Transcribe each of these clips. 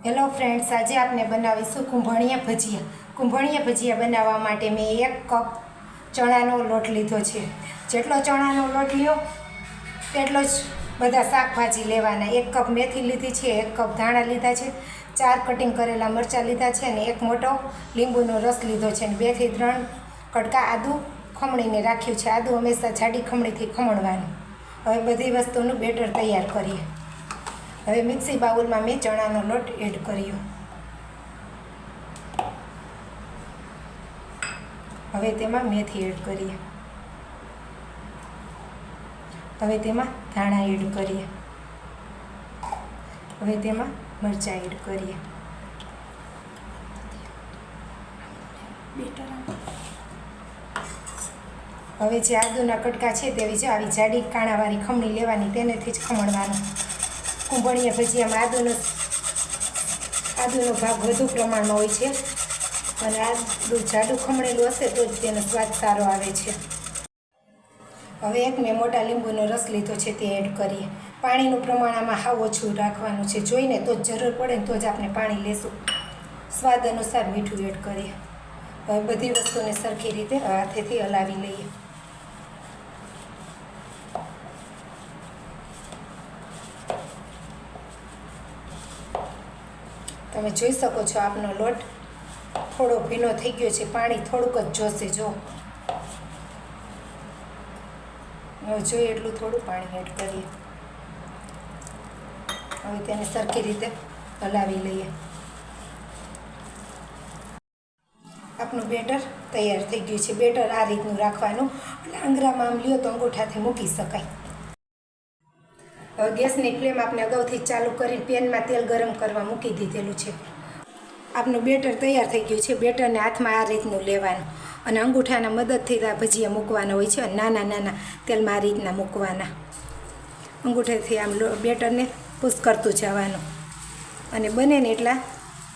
Hello friends, આજે આપણે બનાવીશું કુંભણિયા ભજીયા. કુંભણિયા ભજીયા બનાવવા માટે મેં 1 કપ ચણાનો લોટ લીધો છે. જેટલો ચણાનો લોટ લ્યો એટલો જ બધા શાકભાજી લેવાના. 1 કપ મેથી લીધી છે, 1 કપ ધાણા લીધા છે, 4 કટિંગ કરેલા મરચાં લીધા છે અને 1 મોટો લીંબુનો રસ લીધો છે અને 2 થી 3 કટકા આદું ખમણીને રાખ્યું છે. આદું હંમેશા જાડી ખમણીથી ખમણવાનું. હવે બધી વસ્તુનું બેટર તૈયાર કરીએ. હવે મિક્સી બાઉલમાં મેં ચણાનો લોટ એડ કર્યો. હવે તેમાં મેથી એડ કરીએ. હવે તેમાં ધાણા એડ કરીએ. હવે તેમાં મરચાં એડ કરીએ. હવે જે આદુના કટકા છે તેવી જ આવી જાડી કાણાવાળી ખમણી લેવાની, તેનેથી જ ખમણવાનું. કુંભણિયા ભજીયામાં આદુનો ભાગ વધુ પ્રમાણમાં હોય છે અને આદું જાડું ખમણેલું હશે તો જ તેનો સ્વાદ સારો આવે છે. હવે 1 મેં મોટા લીંબુનો રસ લીધો છે તે એડ કરીએ. પાણીનું પ્રમાણ આમાં હાવ ઓછું રાખવાનું છે. જોઈને તો જ જરૂર પડે ને તો જ આપણે પાણી લેશું. સ્વાદ અનુસાર મીઠું એડ કરીએ. હવે બધી વસ્તુને સરખી રીતે હાથેથી હલાવી લઈએ. તમે જોઈ શકો છો આપનો લોટ થોડો ભીનો થઈ ગયો છે. પાણી થોડુંક જ જોશે. જો હવે જોઈએ એટલું થોડું પાણી એડ કરીએ. હવે તેને સરખી રીતે હલાવી લઈએ. આપનું બેટર તૈયાર થઈ ગયું છે. બેટર આ રીતનું રાખવાનું. આંગળામાં આમ લ્યો તો અંગૂઠાથી મૂકી શકાય. હવે ગેસની ફ્લેમ આપણે અગાઉથી ચાલુ કરીને પેનમાં તેલ ગરમ કરવા મૂકી દીધેલું છે. આપનું બેટર તૈયાર થઈ ગયું છે. બેટરને હાથમાં આ રીતનું લેવાનું અને અંગૂઠાના મદદથી આ ભજીયા મૂકવાના હોય છે અને નાના નાના તેલમાં આ રીતના મૂકવાના. અંગૂઠેથી આમ બેટરને પુશ કરતું જવાનું અને બને ને એટલા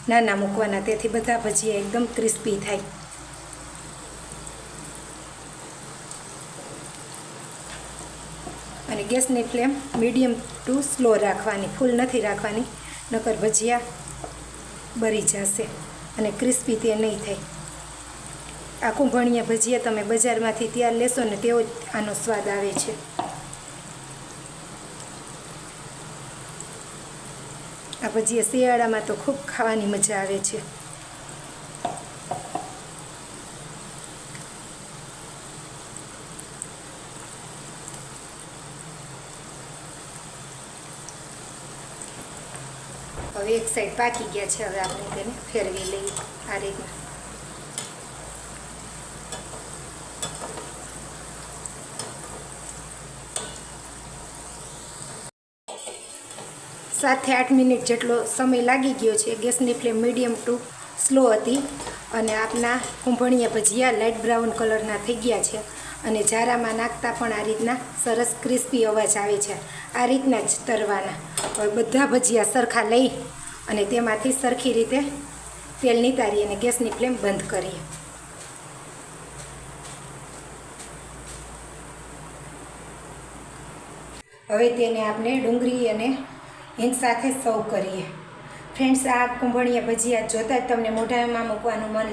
નાના મૂકવાના, તેથી બધા ભજીયા એકદમ ક્રિસ્પી થાય. અને ગેસની ફ્લેમ મીડિયમ ટુ સ્લો રાખવાની, ફૂલ નથી રાખવાની, નકર ભજીયા બળી જશે અને ક્રિસ્પી તે નહીં થાય. આ કુંભણિયા ભજીયા તમે બજારમાંથી તૈયાર લેશો ને તેવો જ આનો સ્વાદ આવે છે. આ ભજીયા શિયાળામાં તો ખૂબ ખાવાની મજા આવે છે. હવે એક સાઈડ પાકી ગયા છે. હવે આપણે તેને ફેરવી લઈએ આ રીતના. સાત થી 8 મિનિટ જેટલો સમય લાગી ગયો છે. ગેસની ફ્લેમ મીડિયમ ટુ સ્લો હતી અને આપના કુંભણિયા ભજીયા લાઇટ બ્રાઉન કલરના થઈ ગયા છે અને જારામાં નાખતા પણ આ રીતના સરસ ક્રિસ્પી અવાજ આવે છે. આ રીતના જ તરવાના. હવે બધા ભજીયા સરખા લઈ અને તેમાંથી સરખી રીતે તેલ નિતારી અને ગેસની ફ્લેમ બંધ કરીએ. હવે તેને આપણે ડુંગળી અને હિંગ સાથે સર્વ કરીએ. ફ્રેન્ડ્સ, આ કુંભણિયા ભજીયા જોતાં જ તમને મોઢામાં મૂકવાનું મન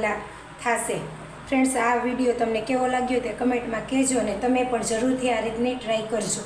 થશે. ફ્રેન્ડ્સ, આ વિડીયો તમને કેવો લાગ્યો તે કમેન્ટમાં કહેજો અને તમે પણ જરૂરથી આ રીતની ટ્રાય કરજો.